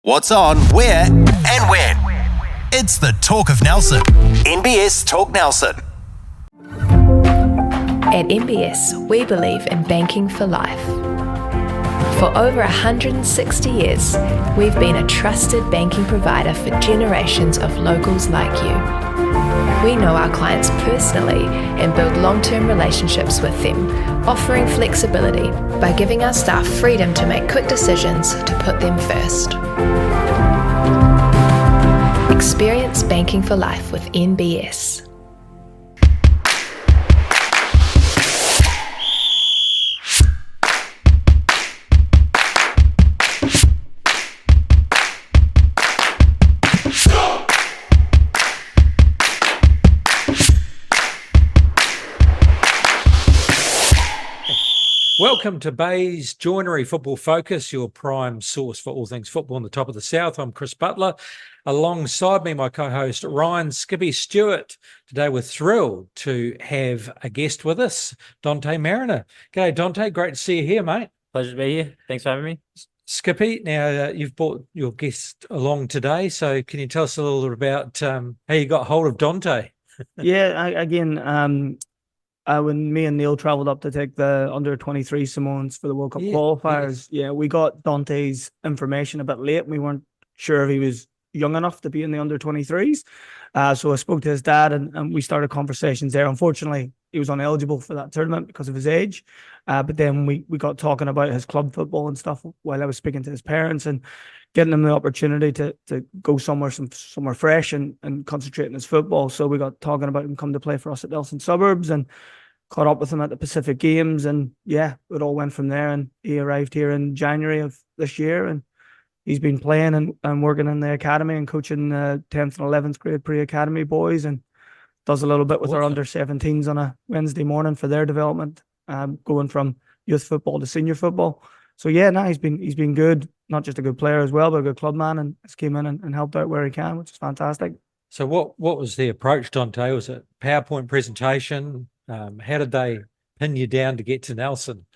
What's on, where, and when. It's the Talk of Nelson. NBS Talk Nelson. At NBS, we believe in banking for life. For over 160 years, we've been a trusted banking provider for generations of locals like you. We know our clients personally and build long-term relationships with them, offering flexibility by giving our staff freedom to make quick decisions to put them first. Experience banking for life with NBS. Welcome to Bays Joinery Football Focus, your prime source for all things football on the top of the South. I'm Chris Butler. Alongside me, my co-host, Ryan Skippy Stewart. Today we're thrilled to have a guest with us, Dauntae Mariner. G'day, Dauntae. Great to see you here, mate. Pleasure to be here. Thanks for having me. Skippy, now you've brought your guest along today, so can you tell us a little bit about how you got hold of Dauntae? When me and Neil travelled up to take the under-23 Simones for the World Cup qualifiers, we got Dauntae's information a bit late. We weren't sure if he was young enough to be in the under-23s. So I spoke to his dad and we started conversations there. Unfortunately, he was ineligible for that tournament because of his age. But then we got talking about his club football and stuff while I was speaking to his parents and getting him the opportunity to go somewhere fresh and concentrate on his football. So we got talking about him coming to play for us at Nelson Suburbs and caught up with him at the Pacific Games. And it all went from there. And he arrived here in January of this year and he's been playing and working in the academy and coaching 10th and 11th grade pre-academy boys and does a little bit with our under-17s on a Wednesday morning for their development, going from youth football to senior football. So he's been good, not just a good player as well, but a good club man and has came in and helped out where he can, which is fantastic. So what was the approach, Dauntae? Was it PowerPoint presentation? How did they pin you down to get to Nelson?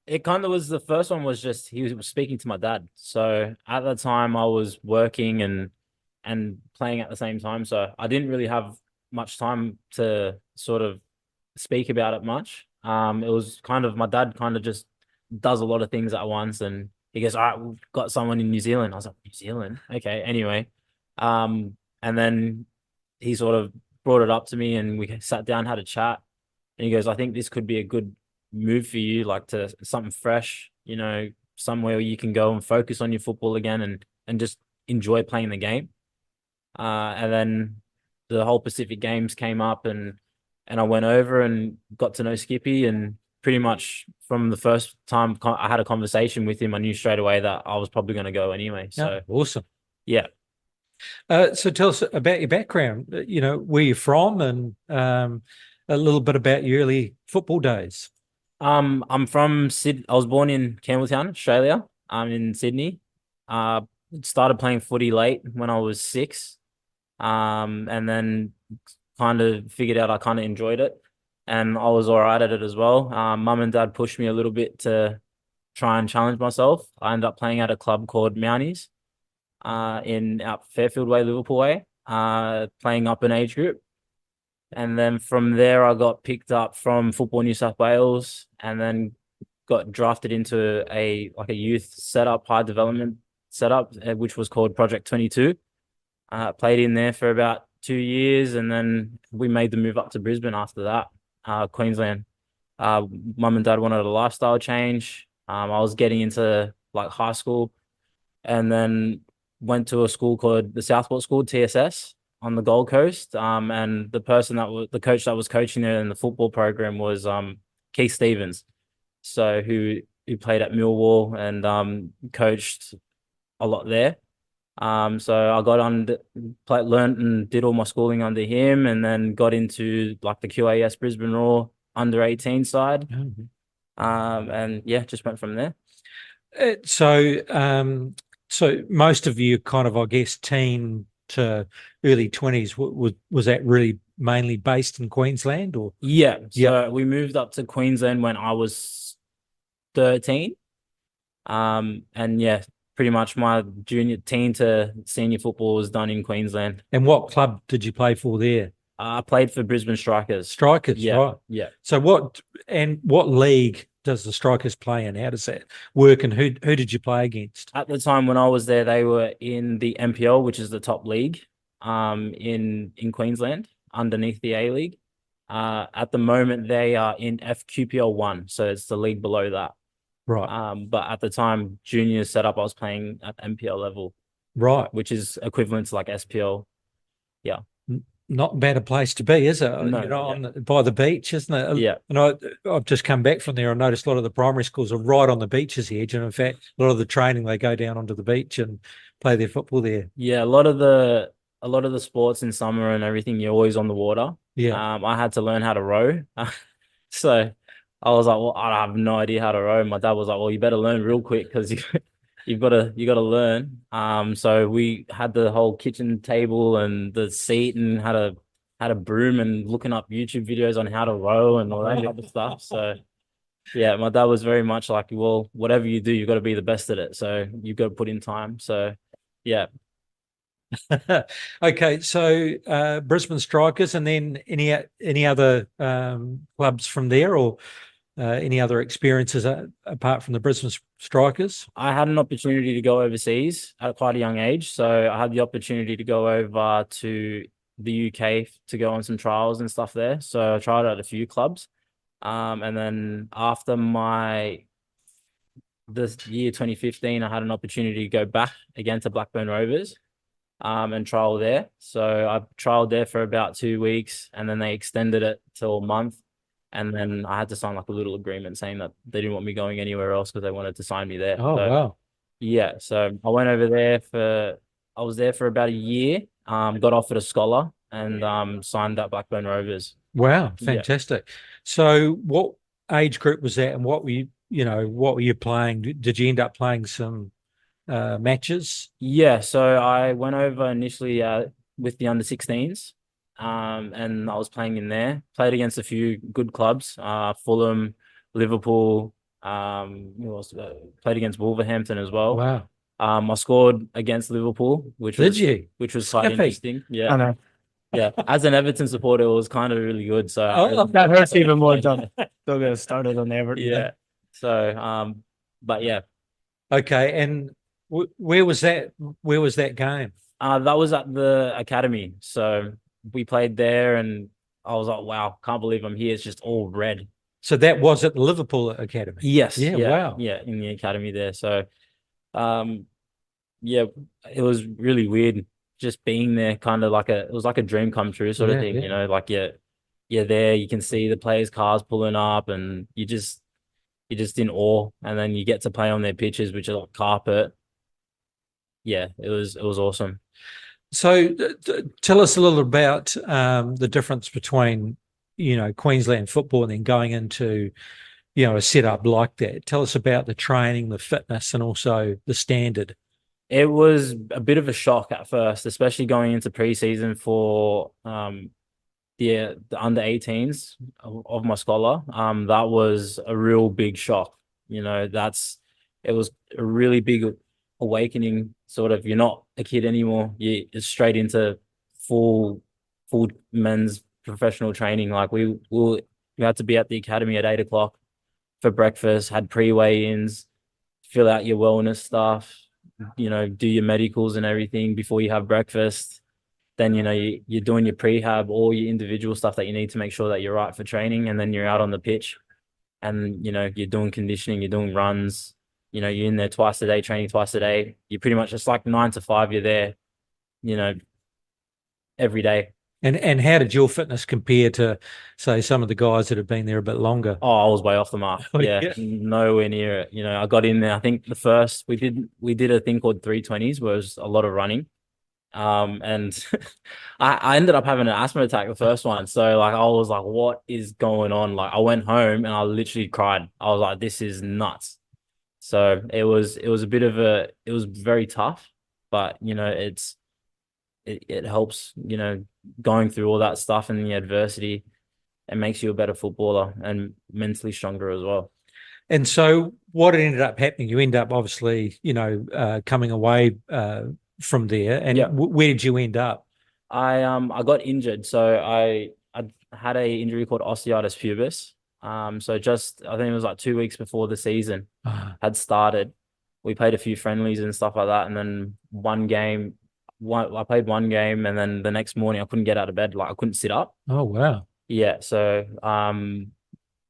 It kind of was, the first one was just he was speaking to my dad. So at the time I was working and playing at the same time. So I didn't really have much time to sort of speak about it much. It was kind of, my dad kind of just does a lot of things at once and he goes, all right, we've got someone in New Zealand. I was like, New Zealand? Okay. Anyway. And then he sort of brought it up to me and we sat down, had a chat and he goes, I think this could be a good move for you, like to something fresh, somewhere you can go and focus on your football again and just enjoy playing the game. And then the whole Pacific Games came up and I went over and got to know Skippy, and pretty much from the first time I had a conversation with him, I knew straight away that I was probably going to go anyway. So awesome. Yeah. So tell us about your background, where you're from and a little bit about your early football days. I'm from Sydney. I was born in Campbelltown, Australia. I'm in Sydney. Started playing footy late when I was 6. And then kind of figured out I kind of enjoyed it and I was all right at it as well. Mum and dad pushed me a little bit to try and challenge myself. I ended up playing at a club called Mounties in out Fairfield Way, Liverpool Way, playing up an age group. And then from there, I got picked up from Football New South Wales and then got drafted into a youth setup, high development setup, which was called Project 22. Played in there for about 2 years and then we made the move up to Brisbane after that, Queensland. Mum and dad wanted a lifestyle change. I was getting into high school and then went to a school called the Southport School, TSS, on the Gold Coast. And the coach that was coaching there in the football program was Keith Stevens. So who played at Millwall and coached a lot there. So I got on, learned and did all my schooling under him and then got into the QAS Brisbane Roar under 18 side. Mm-hmm. And just went from there. So most of you kind of, I guess, teen to early 20s, was that really mainly based in Queensland or? Yeah. So we moved up to Queensland when I was 13. And pretty much my junior teen to senior football was done in Queensland. And what club did you play for there? I played for Brisbane Strikers. Strikers, Yeah, right? yeah. So what league does the Strikers play in? How does that work? And who did you play against? At the time when I was there, they were in the NPL, which is the top league, in Queensland, underneath the A League. At the moment, they are in FQPL1, so it's the league below that. Right. But at the time, junior setup, I was playing at NPL level, Right. which is equivalent to like SPL. Yeah. Not bad a place to be, is it? No, you know, by the beach, isn't it? Yeah. And I've just come back from there. I noticed a lot of the primary schools are right on the beach's edge, and in fact, a lot of the training they go down onto the beach and play their football there. Yeah, a lot of the sports in summer and everything, you're always on the water. Yeah. I had to learn how to row, so I was like, well, I have no idea how to row. My dad was like, well, you better learn real quick because you got to learn. So we had the whole kitchen table and the seat and had a broom and looking up YouTube videos on how to row and all that other stuff. So yeah, my dad was very much like, well, whatever you do, you got to be the best at it. So you've got to put in time. So yeah. Okay, so Brisbane Strikers, and then any other clubs from there, or any other experiences apart from the Brisbane Strikers? I had an opportunity to go overseas at quite a young age. So I had the opportunity to go over to the UK to go on some trials and stuff there. So I tried out a few clubs. And then after this year 2015, I had an opportunity to go back again to Blackburn Rovers and trial there. So I trialed there for about 2 weeks, and then they extended it till a month. And then I had to sign like a little agreement saying that they didn't want me going anywhere else because they wanted to sign me there. Oh, so, wow. Yeah. So I went over there I was there for about a year, got offered a scholar and signed at Blackburn Rovers. Wow, Yeah. fantastic. So what age group was that, and what were you playing? Did you end up playing some matches? Yeah. So I went over initially with the under-16s. And I was playing in there, played against a few good clubs, Fulham, Liverpool, who else? Played against Wolverhampton as well. Wow. I scored against Liverpool, which was quite interesting. Yeah. I know. Yeah. As an Everton supporter, it was kind of really good. So That hurts even more. Don't get started on Everton. yeah. So but yeah. Okay, and where was that? Where was that game? That was at the academy. So we played there, and I was like, wow, can't believe I'm here. It's just all red. So that was at the Liverpool Academy? Yes. Yeah, wow. Yeah, in the academy there. So, yeah, it was really weird just being there, it was like a dream come true sort of thing, Yeah. you know, like you're there, you can see the players' cars pulling up, and you're just in awe. And then you get to play on their pitches, which are like carpet. Yeah, it was awesome. So tell us a little about the difference between, Queensland football and then going into, a setup like that. Tell us about the training, the fitness, and also the standard. It was a bit of a shock at first, especially going into preseason for the under 18s of my scholar. That was a real big shock. It was a really big awakening. Sort of, you're not a kid anymore. You're straight into full men's professional training. Like we had to be at the academy at 8 o'clock for breakfast, had pre-weigh-ins, fill out your wellness stuff, do your medicals and everything before you have breakfast. Then, you're doing your prehab, all your individual stuff that you need to make sure that you're right for training. And then you're out on the pitch and, you're doing conditioning, you're doing runs, you're in there twice a day, training twice a day. You're pretty much just like 9 to 5, you're there, every day. And how did your fitness compare to, say, some of the guys that have been there a bit longer? Oh, I was way off the mark. Yeah, nowhere near it. I got in there. I think the first we did a thing called 320s, where it was a lot of running. And I ended up having an asthma attack the first one. So like I was like, what is going on? Like I went home and I literally cried. I was like, this is nuts. So it was it was very tough, but it helps, going through all that stuff and the adversity. It makes you a better footballer and mentally stronger as well. And so what ended up happening, you end up obviously, coming away from there. And Yeah. where did you end up? I got injured, so I had a injury called osteitis pubis. So just I think it was like 2 weeks before the season had started. We played a few friendlies and stuff like that, and then I played one game, and then the next morning I couldn't get out of bed, like I couldn't sit up. Oh, wow. Yeah, so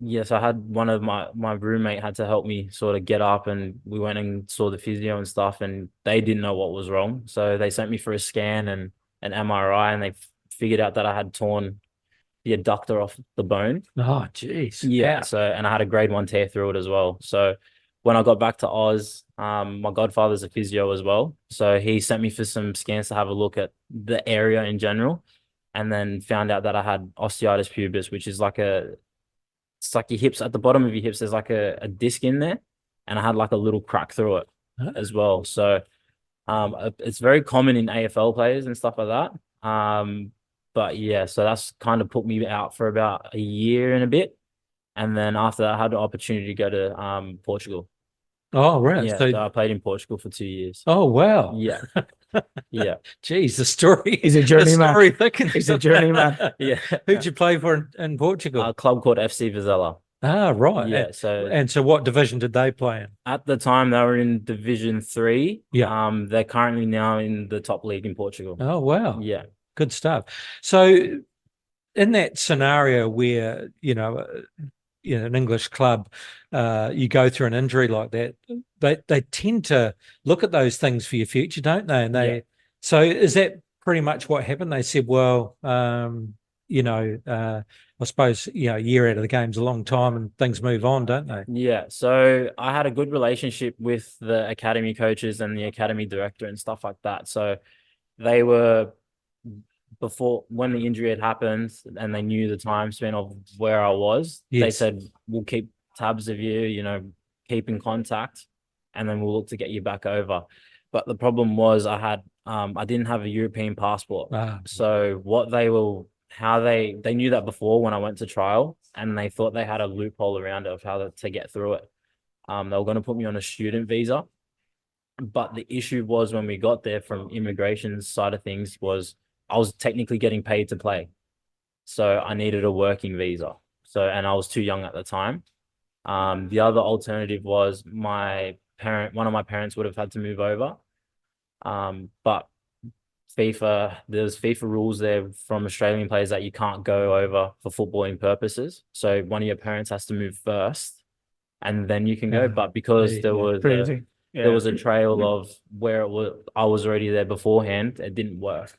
yes, I had one of my roommate had to help me sort of get up, and we went and saw the physio and stuff, and they didn't know what was wrong, so they sent me for a scan and an MRI, and they figured out that I had torn the adductor off the bone. Oh, geez. Yeah, Ouch. so and I had a grade 1 tear through it as well. So when I got back to Oz, my godfather's a physio as well, so he sent me for some scans to have a look at the area in general, and then found out that I had osteitis pubis, which is it's like your hips, at the bottom of your hips, there's like a disc in there, and I had like a little crack through it as well. So it's very common in AFL players and stuff like that. But yeah, so that's kind of put me out for about a year and a bit. And then after that, I had the opportunity to go to Portugal. Oh, right. Yeah, so I played in Portugal for 2 years. Oh, wow. Yeah. Yeah. Geez, the story. He's a journeyman. He's a journeyman. Yeah. Who'd you play for in Portugal? A club called FC Vizela. Ah, right. Yeah. So what division did they play in? At the time, they were in Division 3. Yeah. They're currently now in the top league in Portugal. Oh, wow. Yeah. Good stuff. So in that scenario where, an English club, you go through an injury like that, they tend to look at those things for your future, don't they? And so is that pretty much what happened? They said, well, I suppose, a year out of the game's a long time and things move on, don't they? Yeah. So I had a good relationship with the academy coaches and the academy director and stuff like that. So they were, before, when the injury had happened and they knew the time span of where I was, they said, we'll keep tabs of you, keep in contact, and then we'll look to get you back over. But the problem was I didn't have a European passport. So they knew that before when I went to trial, and they thought they had a loophole around it of how to get through it. They were going to put me on a student visa. But the issue was, when we got there, from immigration side of things, was I was technically getting paid to play. So I needed a working visa. And I was too young at the time. The other alternative was one of my parents would have had to move over. But there's FIFA rules there from Australian players that you can't go over for footballing purposes. So one of your parents has to move first, and then you can go. But because there was a trail of where I was already there beforehand, it didn't work.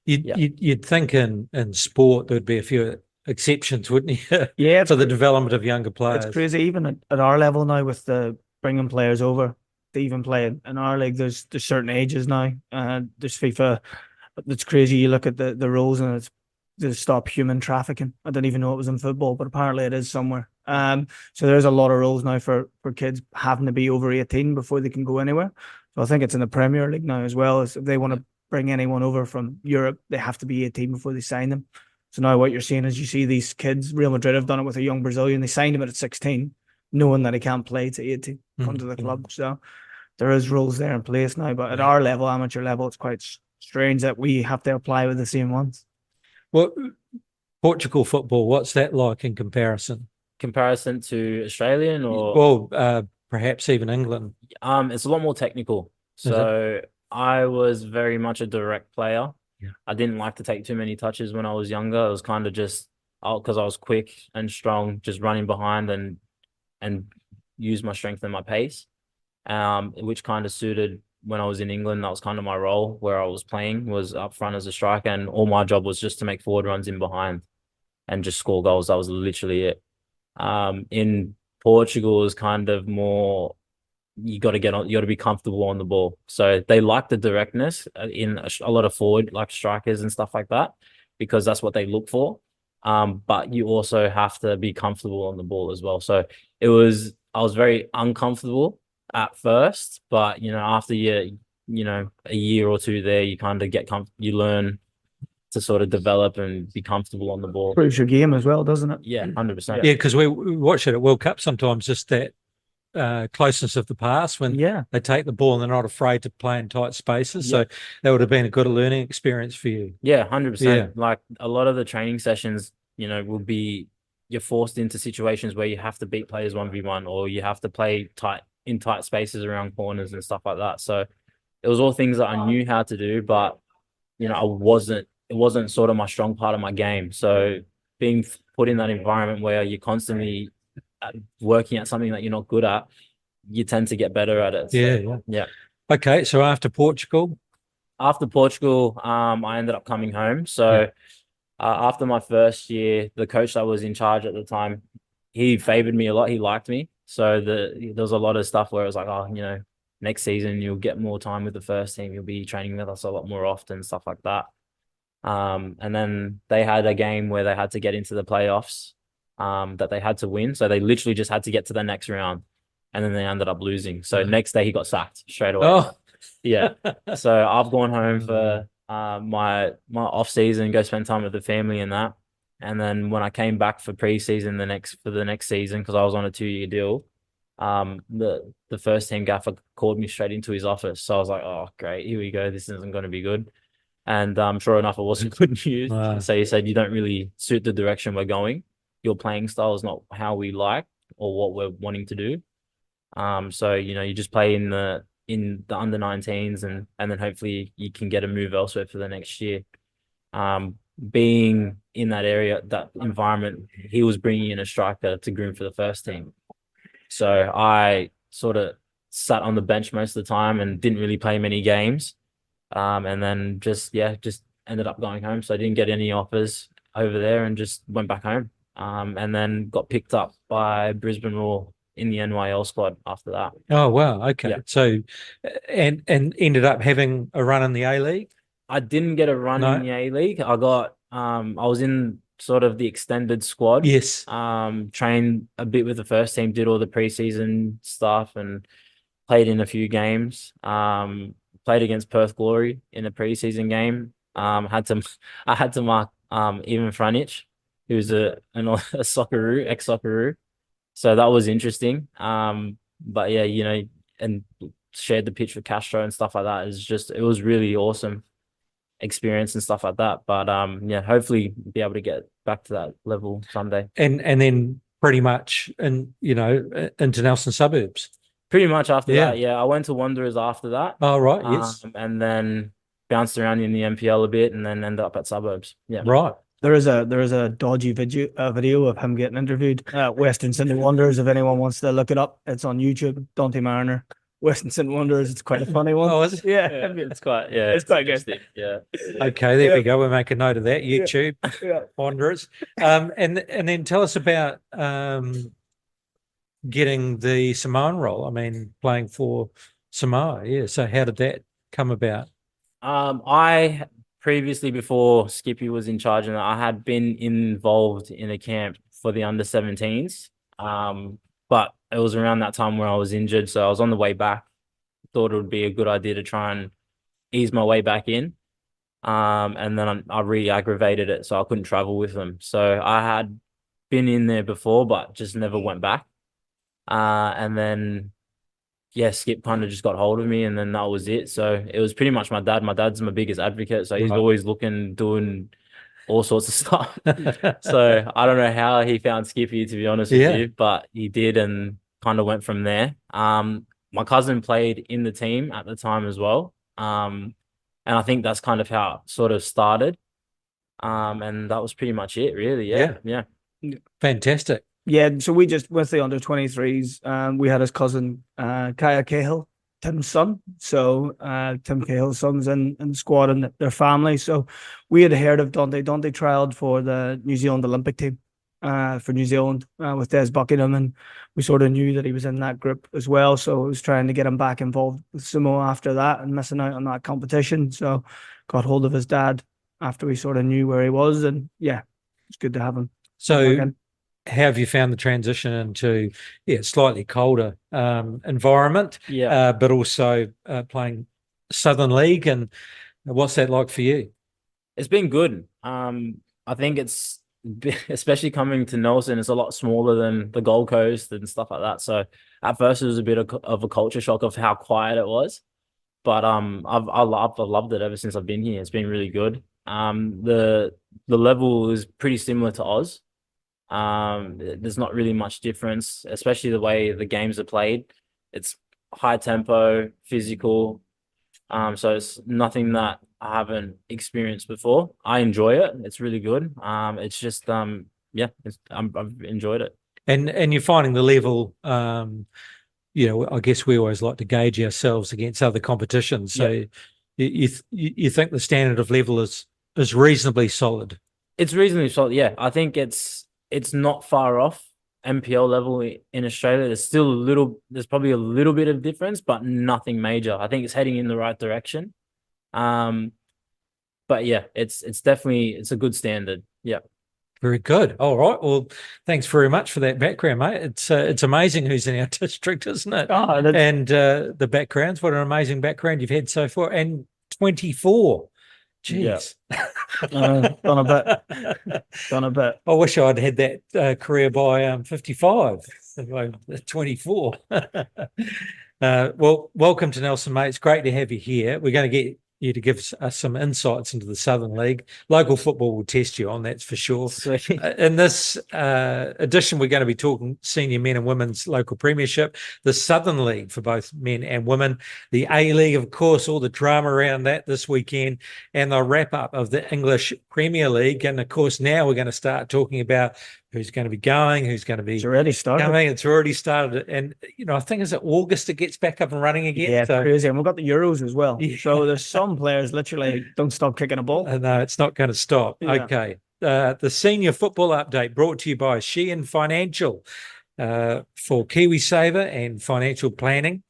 You'd think in sport there'd be a few exceptions, wouldn't you? Yeah, for the development of younger players. It's crazy, even at our level now, with the bringing players over to even play in our league. There's certain ages now. There's FIFA. It's crazy. You look at the rules, and it's to stop human trafficking. I didn't even know it was in football, but apparently it is somewhere. So there's a lot of rules now for kids having to be over 18 before they can go anywhere. So I think it's in the Premier League now as well. As if they want to bring anyone over from Europe, they have to be 18 before they sign them. So now what you're seeing is, you see these kids, Real Madrid have done it with a young Brazilian. They signed him at 16, knowing that he can't play to 18, come to the club. So there is rules there in place now. But at our level, amateur level, it's quite strange that we have to apply with the same ones. Well, Portugal football, what's that like in comparison? Comparison to Australian, or perhaps even England? It's a lot more technical. So I was very much a direct player. Yeah. I didn't like to take too many touches when I was younger. It was kind of just because I was quick and strong, just running behind and use my strength and my pace, which kind of suited when I was in England. That was kind of my role, where I was playing was up front as a striker, and all my job was just to make forward runs in behind and just score goals. That was literally it. In Portugal, it was kind of more, you got to be comfortable on the ball. So they like the directness in a lot of forward, like strikers and stuff like that, because that's what they look for. But you also have to be comfortable on the ball as well. So I was very uncomfortable at first, but after a year or two there, you kind of you learn to sort of develop and be comfortable on the ball. Proves your game as well, doesn't it? Yeah, 100%. Yeah, because we watch it at World Cup sometimes, just that closeness of the pass when they take the ball and they're not afraid to play in tight spaces. So that would have been a good learning experience for you. Yeah, 100%. Like a lot of the training sessions, will be you're forced into situations where you have to beat players 1v1 or you have to play in tight spaces around corners and stuff like that. So it was all things that I knew how to do, but it wasn't sort of my strong part of my game. So being put in that environment where you're constantly working at something that you're not good at, you tend to get better at it. So, yeah. Okay, so after Portugal, I ended up coming home. So after my first year, the coach that was in charge at the time, he favored me a lot. He liked me. So there was a lot of stuff where it was like, next season you'll get more time with the first team. You'll be training with us a lot more often, stuff like that. And then they had a game where they had to get into the playoffs that they had to win. So they literally just had to get to the next round. And then they ended up losing. So next day he got sacked straight away. Oh, yeah. So I've gone home for my off season, go spend time with the family and that. And then when I came back for preseason for the next season, because I was on a 2-year deal, the first team gaffer called me straight into his office. So I was like, oh great, here we go. This isn't going to be good. And sure enough, it wasn't good news. Wow. So he said, you don't really suit the direction we're going. Your playing style is not how we like or what we're wanting to do. So you just play in the under 19s and then hopefully you can get a move elsewhere for the next year. Being in that area, that environment, he was bringing in a striker to groom for the first team. So I sort of sat on the bench most of the time and didn't really play many games. And then just ended up going home. So I didn't get any offers over there and just went back home. And then got picked up by Brisbane Roar in the NYL squad after that. Oh, wow. Okay. Yeah. So, and ended up having a run in the A-League? I didn't get a run in the A-League. I was in sort of the extended squad. Yes. Trained a bit with the first team, did all the preseason stuff and played in a few games. Played against Perth Glory in a preseason game. I had to mark Ivan Franic, who's a Socceroo, ex-Socceroo. So that was interesting. But yeah, and shared the pitch with Castro and stuff like that. It was really awesome experience and stuff like that. But hopefully be able to get back to that level someday. And then pretty much into Nelson Suburbs. Pretty much after that, yeah. I went to Wanderers after that. Oh, right, yes. And then bounced around in the NPL a bit and then ended up at Suburbs. Yeah. Right. There is a dodgy video of him getting interviewed at Western Sydney Wanderers. If anyone wants to look it up, it's on YouTube. Dauntae Mariner, Western Sydney Wanderers. It's quite a funny one. Oh, is it? Yeah, it's quite good. Yeah. Okay, there we go. We'll make a note of that. YouTube Wanderers. And then tell us about getting the Samoan role. I mean, playing for Samoa. Yeah. So how did that come about? I previously, before Skippy was in charge, and I had been involved in a camp for the under 17s. But it was around that time where I was injured, so I was on the way back. Thought it would be a good idea to try and ease my way back in. And then I re-aggravated it, so I couldn't travel with them. So I had been in there before, but just never went back. And then Skip kind of just got hold of me, and then that was it. So it was pretty much my dad. My dad's my biggest advocate, so he's always doing all sorts of stuff. So I don't know how he found Skippy, to be honest with you, but he did, and kind of went from there. My cousin played in the team at the time as well, and I think that's kind of how it sort of started. And that was pretty much it, really. Yeah. Fantastic. Yeah, so we just, with the under 23s, we had his cousin, Kaya Cahill, Tim's son. So Tim Cahill's son's in the squad and their family. So we had heard of Dauntae. Dauntae trialled for the New Zealand Olympic team for New Zealand with Des Buckingham. And we sort of knew that he was in that group as well. So I was trying to get him back involved with Samoa after that and missing out on that competition. So got hold of his dad after we sort of knew where he was. And yeah, it's good to have him. So how have you found the transition into slightly colder environment, but also playing Southern League, and what's that like for you? It's been good. I think it's especially coming to Nelson, it's a lot smaller than the Gold Coast and stuff like that. So at first it was a bit of a culture shock of how quiet it was. But I've loved it ever since I've been here. It's been really good. The level is pretty similar to Oz. There's not really much difference, especially the way the games are played. It's high tempo, physical. So it's nothing that I haven't experienced before. I enjoy it. It's really good. It's just yeah, I've enjoyed it. And you're finding the level. I guess we always like to gauge ourselves against other competitions. So you think the standard of level is reasonably solid? It's reasonably solid. Yeah, I think it's not far off MPL level in Australia. There's probably a little bit of difference, but nothing major. I think it's heading in the right direction. But yeah, it's a good standard. Yeah. Very good. All right. Well, thanks very much for that background, mate. It's amazing who's in our district, isn't it? And the backgrounds. What an amazing background you've had so far. And 24. Jeez. Yeah. Done a bit. I wish I'd had that career by 55. 24. Well, welcome to Nelson, mate. It's great to have you here. We're going to get you to give us some insights into the Southern League. Local football will test you on, that's for sure. In this edition, we're going to be talking senior men and women's local premiership, the Southern League for both men and women, the A-League, of course, all the drama around that this weekend, and the wrap-up of the English Premier League. And, of course, now we're going to start talking about who's going to be going, who's going to be It's already started. coming. It's already started. And, I think is it August it gets back up and running again? Yeah, so, crazy. And we've got the Euros as well. Yeah. So there's some players literally don't stop kicking a ball. No, it's not going to stop. Yeah. Okay. The senior football update brought to you by Sheehan Financial for KiwiSaver and financial planning.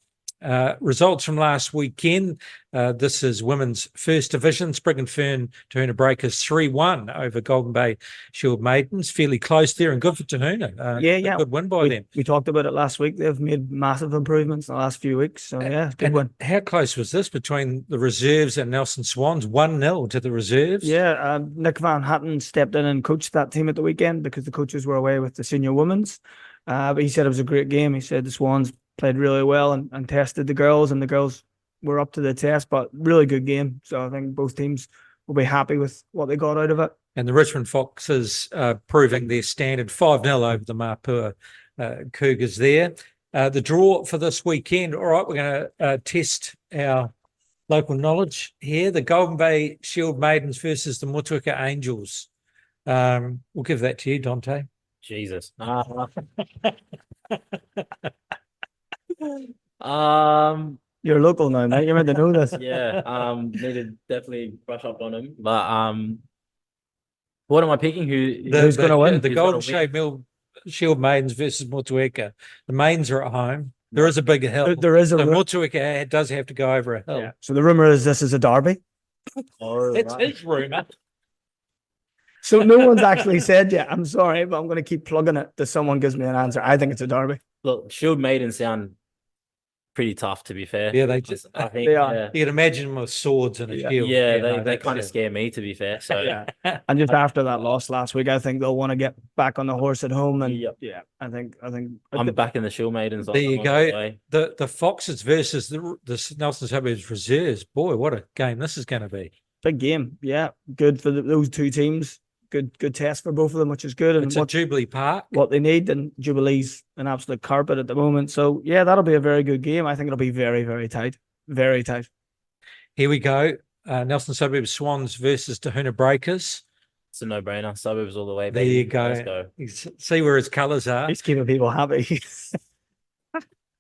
Results from last weekend. This is women's first division. Spring and Fern Tahuna Breakers 3-1 over Golden Bay Shield Maidens. Fairly close there and good for Tahuna. Yeah. A good win by them. We talked about it last week. They've made massive improvements in the last few weeks. So yeah, good And win. how close was this between the reserves and Nelson Swans? 1-0 to the reserves. Yeah, Nick Van Hatten stepped in and coached that team at the weekend because the coaches were away with the senior women's. But he said it was a great game. He said the Swans played really well and tested the girls, and the girls were up to the test, but really good game. So I think both teams will be happy with what they got out of it. And the Richmond Foxes proving their standard 5-0 over the Mapua Cougars there. The draw for this weekend. All right, we're going to test our local knowledge here. The Golden Bay Shield Maidens versus the Motueka Angels. We'll give that to you, Dauntae. Jesus. You're local now, mate. You're meant to know this. Yeah. Need to definitely brush up on him. But what am I picking? Who's going to win? The Golden Shield Maidens versus Motueka. The Maidens are at home. There is a bigger hill. There is a So Motueka does have to go over a hill. Yeah. So the rumor is this is a derby. It's his rumour. So no one's actually said yet. I'm sorry, but I'm going to keep plugging it till someone gives me an answer. I think it's a derby. Look, Shield Maidens sound pretty tough, to be fair. Yeah, I think they are. Yeah, You can imagine them with swords and a shield. they kind of scare me, to be fair. So Yeah. And just after that loss last week, I think they'll want to get back on the horse at home. And Yep. yeah, I think I'm back in the Shield Maidens. There you go. The Foxes versus the Nelson Suburbs reserves. Boy, what a game this is going to be. big game. Yeah, good for those two teams. Good test for both of them, which is good. And It's at Jubilee Park. what they need, and Jubilee's an absolute carpet at the moment. So yeah, that'll be a very good game. I think it'll be very, very tight. Very tight. Here we go. Nelson Suburbs Swans versus Tahuna Breakers. It's a no-brainer. Suburbs all the way. There Baby. you go. Let's go. You see where his colours are. He's keeping people happy.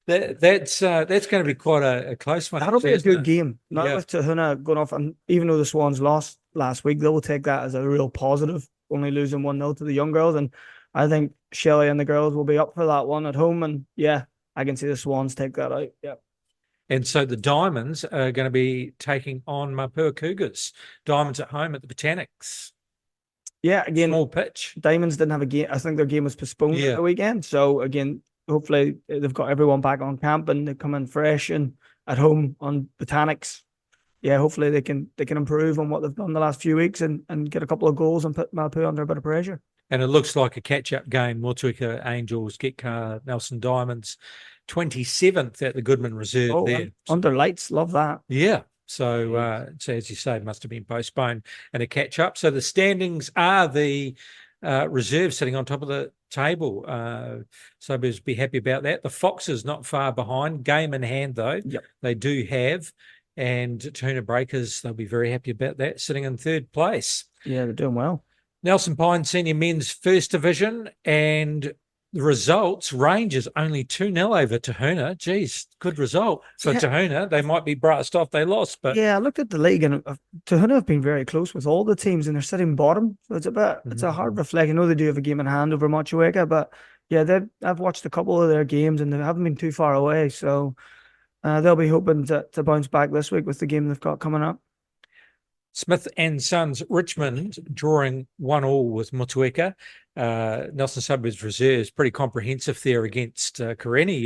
That's going to be quite a close one. That'll be a isn't good it? game. Not Yeah. with Tahuna going off, and even though the Swans lost last week, they will take that as a real positive, only losing 1-0 to the young girls. And I think Shelley and the girls will be up for that one at home. And yeah, I can see the Swans take that out. Yeah. And so the Diamonds are going to be taking on Mapua Cougars. Diamonds at home at the Botanics. Yeah, again, Small pitch. Diamonds didn't have a game. I think their game was postponed Yeah. at the weekend. So again, hopefully they've got everyone back on camp and they come in fresh and at home on Botanics. Yeah, hopefully they can improve on what they've done the last few weeks and get a couple of goals and put Mapua under a bit of pressure. And it looks like a catch-up game. Motueka Angels, Getcar, Nelson Diamonds, 27th at the Goodman Reserve there. Under lights, love that. Yeah. So, so as you say, it must have been postponed and a catch-up. So the standings are the reserve sitting on top of the table. Suburbs be happy about that. The Foxes not far behind. Game in hand, though. Yep. They do have. And Tuna Breakers, they'll be very happy about that, sitting in third place. Yeah, they're doing well. Nelson Pine Senior Men's First Division, and the results, Rangers only 2-0 over Tahuna. Geez, good result for Tahuna. They might be brassed off they lost, but yeah, I looked at the league, and Tahuna have been very close with all the teams, and they're sitting bottom. So it's a hard reflect. I know they do have a game in hand over Motueka, but yeah, I've watched a couple of their games, and they haven't been too far away. So they'll be hoping to bounce back this week with the game they've got coming up. Smith and Sons Richmond drawing 1-1 with Motueka. Nelson Suburbs Reserves pretty comprehensive there against Karenni,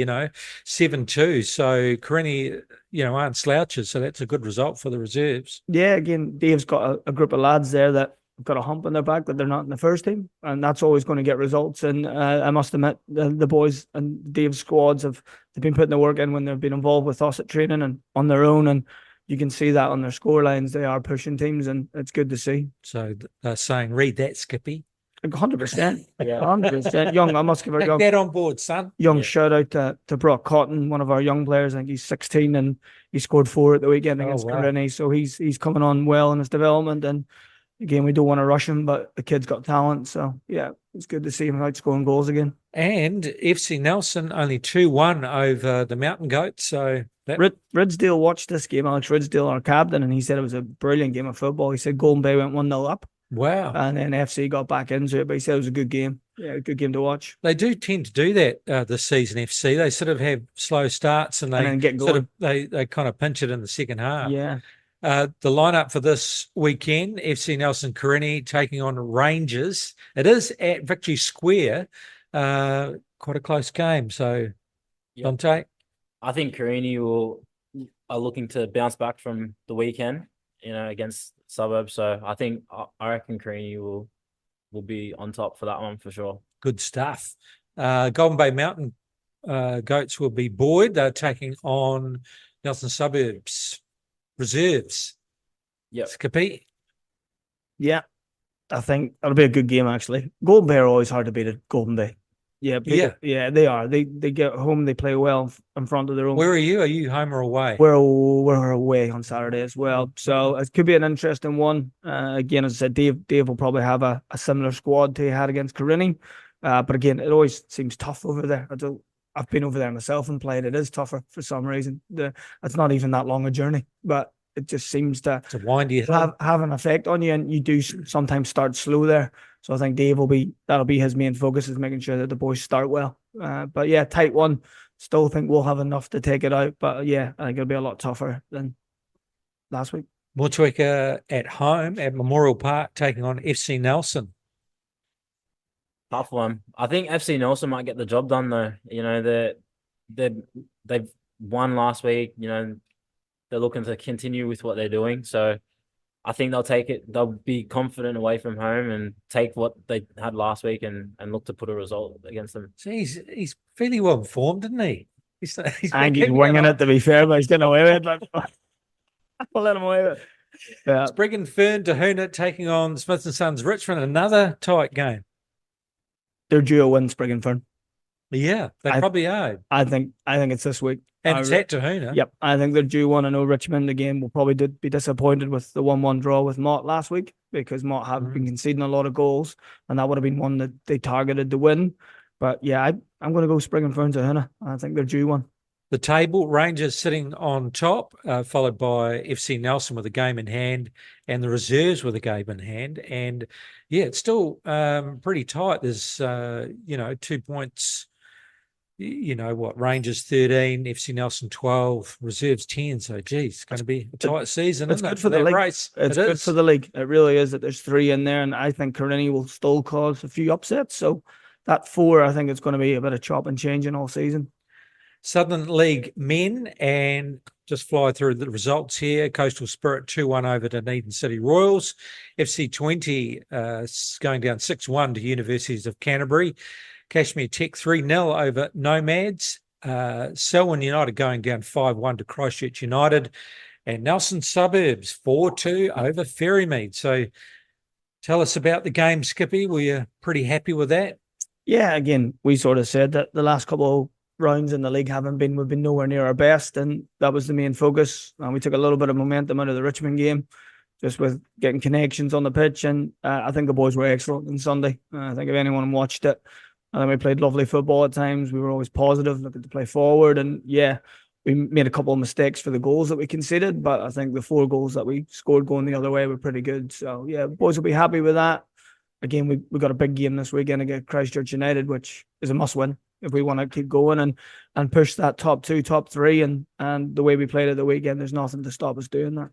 7-2. So Karenni, aren't slouches. So that's a good result for the reserves. Yeah, again, Dave's got a group of lads there that have got a hump on their back that they're not in the first team, and that's always going to get results. And I must admit, the boys and Dave's squads they've been putting the work in when they've been involved with us at training and on their own, and you can see that on their score lines. They are pushing teams, and it's good to see. So they're saying, read that, Skippy. 100%. Yeah, 100%. Young, I must give a Take that on board, son. Young shout out to Brock Cotton, one of our young players. I think he's 16 and he scored 4 at the weekend against Karenni. So he's coming on well in his development. And again, we don't want to rush him, but the kid's got talent. So yeah, it's good to see him out scoring goals again. And FC Nelson only 2-1 over the Mountain Goats. So Ridsdale watched this game, Alex Ridsdale, our captain, and he said it was a brilliant game of football. He said Golden Bay went 1-0 up. Wow. And then FC got back into it, but he said it was a good game. Yeah, a good game to watch. They do tend to do that this season, FC. They sort of have slow starts and then get going. They kind of pinch it in the second half. Yeah. The lineup for this weekend, FC Nelson Karenni taking on Rangers. It is at Victory Square. Quite a close game. So, Dauntae? I think Karenni are looking to bounce back from the weekend, against Suburbs. So I reckon Karenni will be on top for that one for sure. Good stuff. Golden Bay Mountain Goats will be buoyed. They're taking on Nelson Suburbs Reserves. Yep. Skippy? Yeah, I think that'll be a good game, actually. Golden Bay are always hard to beat at Golden Bay. Yeah, they are. They get home, they play well in front of their own. Where are you? Are you home or away? We're away on Saturday as well. So it could be an interesting one. Again, as I said, Dave will probably have a similar squad to he had against Karenni. But again, it always seems tough over there. I've been over there myself and played. It is tougher for some reason. It's not even that long a journey, but it just seems to have an effect on you, and you do sometimes start slow there. So I think that'll be his main focus, is making sure that the boys start well. But yeah, tight one. Still think we'll have enough to take it out. But yeah, I think it'll be a lot tougher than last week. Motueka at home at Memorial Park taking on FC Nelson. Tough one. I think FC Nelson might get the job done though. They've won last week. They're looking to continue with what they're doing. So I think they'll take it. They'll be confident away from home and take what they had last week and look to put a result against them. So he's fairly well informed, isn't he? He's winging it, to be fair, but he's getting away with it. I'll let him away with it. Yeah. Sprig and Fern Tahuna taking on Smith and Sons Richmond. Another tight game. They're due a win, Sprig and Fern. Yeah, they probably are. I think it's this week. And it's at Tahuna. Yep, I think they're due one. I know Richmond, again, will probably be disappointed with the 1-1 draw with Mott last week, because Mott have been conceding a lot of goals, and that would have been one that they targeted to win. But yeah, I'm going to go Sprig and Fern Tahuna. I think they're due one. The table, Rangers sitting on top, followed by FC Nelson with a game in hand, and the reserves with a game in hand. And yeah, it's still pretty tight. There's 2 points. Rangers 13, FC Nelson 12, reserves 10. So, geez, it's going to be a tight season. It's good for the league. Race. It's good for the league. It really is, that there's 3 in there, and I think Karenni will still cause a few upsets. So that 4, I think it's going to be a bit of chop and changing all season. Southern League men, and just fly through the results here. Coastal Spirit 2-1 over Dunedin City Royals. FC 20 going down 6-1 to Universities of Canterbury. Kashmir Tech 3-0 over Nomads. Selwyn United going down 5-1 to Christchurch United. And Nelson Suburbs 4-2 over Ferrymead. So tell us about the game, Skippy. Were you pretty happy with that? Yeah, again, we sort of said that the last couple of rounds in the league we've been nowhere near our best, and that was the main focus. And we took a little bit of momentum out of the Richmond game, just with getting connections on the pitch. And I think the boys were excellent on Sunday. I think if anyone watched it, I think we played lovely football at times. We were always positive, looking to play forward. And yeah, we made a couple of mistakes for the goals that we conceded, but I think the 4 goals that we scored going the other way were pretty good. So yeah, boys will be happy with that. Again, we got a big game this weekend against Christchurch United, which is a must-win if we want to keep going and push that top 2, top 3. And the way we played at the weekend, there's nothing to stop us doing that.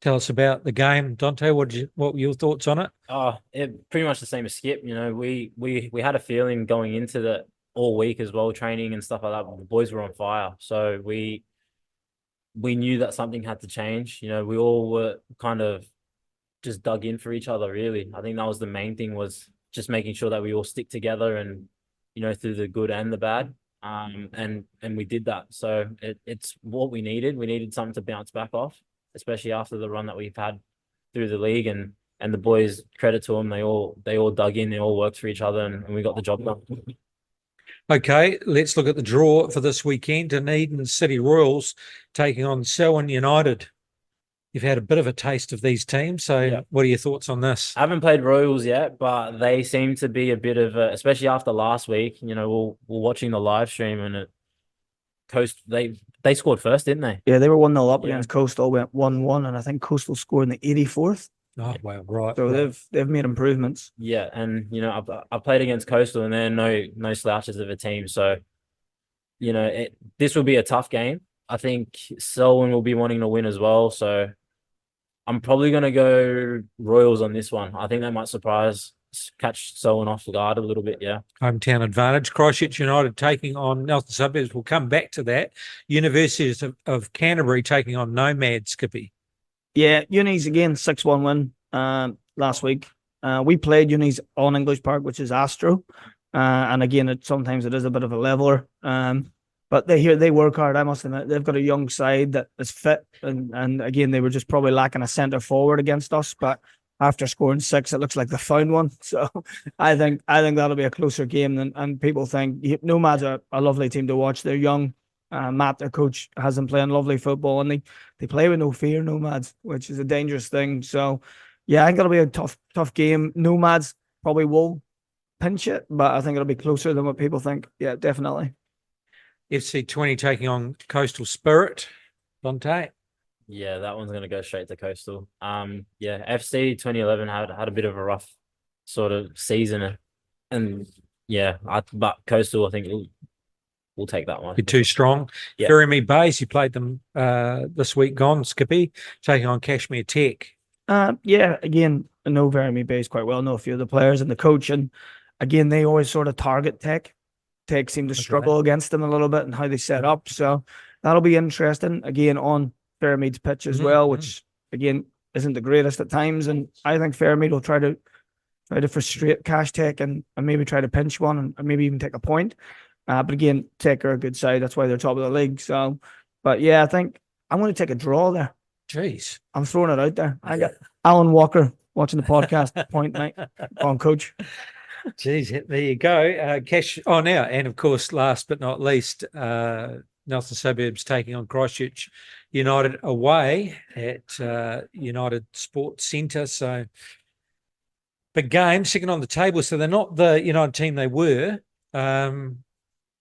Tell us about the game, Dauntae. What were your thoughts on it? Pretty much the same as Skip. You know, we had a feeling going into the all week as well, training and stuff like that. The boys were on fire, so we knew that something had to change. You know, we all were kind of just dug in for each other, really. I think that was the main thing, was just making sure that we all stick together and, you know, through the good and the bad. And we did that. So it's what we needed. We needed something to bounce back off, especially after the run that we've had through the league. And the boys, credit to them, they all dug in, they all worked for each other, and we got the job done. Okay, let's look at the draw for this weekend. Dunedin City Royals taking on Selwyn United. You've had a bit of a taste of these teams, so What are your thoughts on this? I haven't played Royals yet, but they seem to be a bit of especially after last week. You know, we're watching the live stream, and they scored first, didn't they? Yeah, they were 1-0 up against Coastal, went 1-1, and I think Coastal scored in the 84th. Oh, wow, right. So they've made improvements. Yeah, and you know, I've played against Coastal, and they're no slouches of a team. So, you know, this will be a tough game. I think Selwyn will be wanting to win as well. So I'm probably going to go Royals on this one. I think they might catch Selwyn off guard a little bit, yeah. Hometown advantage. Christchurch United taking on Nelson Suburbs. We'll come back to that. Universities of Canterbury taking on Nomad, Skippy. Yeah, Unis again, 6-1 win last week. We played Unis on English Park, which is Astro. And again, sometimes it is a bit of a leveler. But they work hard, I must admit. They've got a young side that is fit. And again, they were just probably lacking a centre forward against us. But after scoring 6, it looks like they found one. So I think that'll be a closer game than people think. Nomads are a lovely team to watch. They're young. Matt, their coach, has them playing lovely football, and they play with no fear, Nomads, which is a dangerous thing. So yeah, I think it'll be a tough game. Nomads probably will pinch it, but I think it'll be closer than what people think. Yeah, definitely. FC 20 taking on Coastal Spirit. Dauntae? Yeah, that one's going to go straight to Coastal. FC 2011 had a bit of a rough sort of season, and but Coastal, I think we'll take that one. You're too strong. Yeah. Ferrymead Bays, you played them this week gone, Skippy, taking on Kashmir Tech. Again, I know Ferrymead Bays quite well, know a few of the players and the coach, and again, they always sort of target Tech. Tech seem to struggle against them a little bit and how they set up. So that'll be interesting. Again, on Ferrymead's pitch as well, which again isn't the greatest at times. And I think Ferrymead will try to frustrate Cash Tech and maybe try to pinch one and maybe even take a point. But again, Tech are a good side. That's why they're top of the league. So, but yeah, I think I'm going to take a draw there. Jeez. I'm throwing it out there. I got Alan Walker watching the podcast point, mate. On coach. Jeez, there you go. Cash on now. And of course, last but not least, Nelson Suburbs taking on Christchurch United away at United Sports Centre. So big game, second on the table. So they're not the United team they were. Are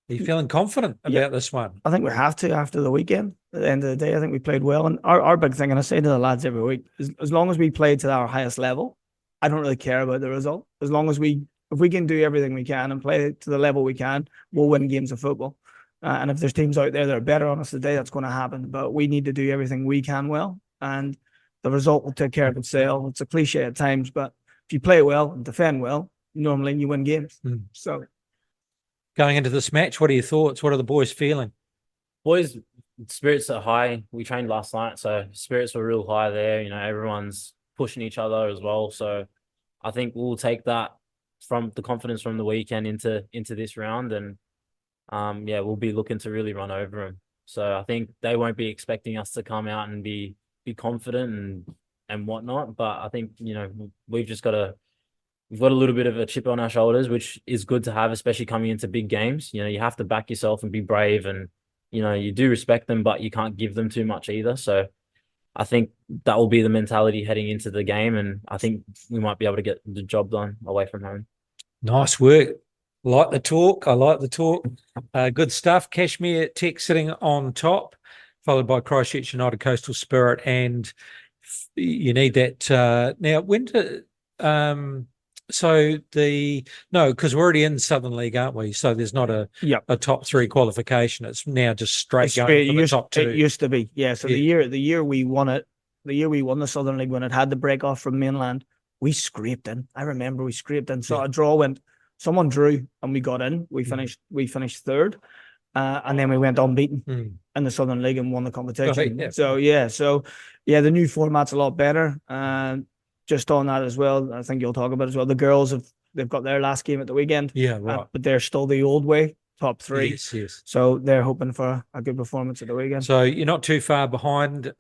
you feeling confident about this one? I think we have to after the weekend. At the end of the day, I think we played well. And our big thing, and I say to the lads every week, is as long as we play to our highest level, I don't really care about the result. As long as if we can do everything we can and play to the level we can, we'll win games of football. And if there's teams out there that are better on us today, that's going to happen. But we need to do everything we can well. And the result will take care of itself. It's a cliche at times, but if you play well and defend well, normally you win games. So, going into this match, what are your thoughts? What are the boys feeling? Boys, spirits are high. We trained last night, so spirits were real high there. Everyone's pushing each other as well. So I think we'll take that from the confidence from the weekend into this round, and we'll be looking to really run over them. So I think they won't be expecting us to come out and be confident and whatnot. But I think we've just got we've got a little bit of a chip on our shoulders, which is good to have, especially coming into big games. You have to back yourself and be brave, and you do respect them, but you can't give them too much either. So I think that will be the mentality heading into the game, and I think we might be able to get the job done away from home. Nice work. I like the talk. Good stuff. Cashmere Tech sitting on top, followed by Christchurch United, Coastal Spirit, and you need that. Now, when because we're already in Southern League, aren't we? So there's not a top three qualification. It's now just straight going for the top two. It used to be, yeah. So the year we won it, the year we won the Southern League when it had the break off from mainland, we scraped in. I remember we scraped in. So a draw went. Someone drew and we got in. We finished third, and then we went unbeaten in the Southern League and won the competition. Right, So the new format's a lot better. Just on that as well, I think you'll talk about it as well. The girls they've got their last game at the weekend. Yeah, right. But they're still the old way, top three. Yes. So they're hoping for a good performance at the weekend. So you're not too far behind.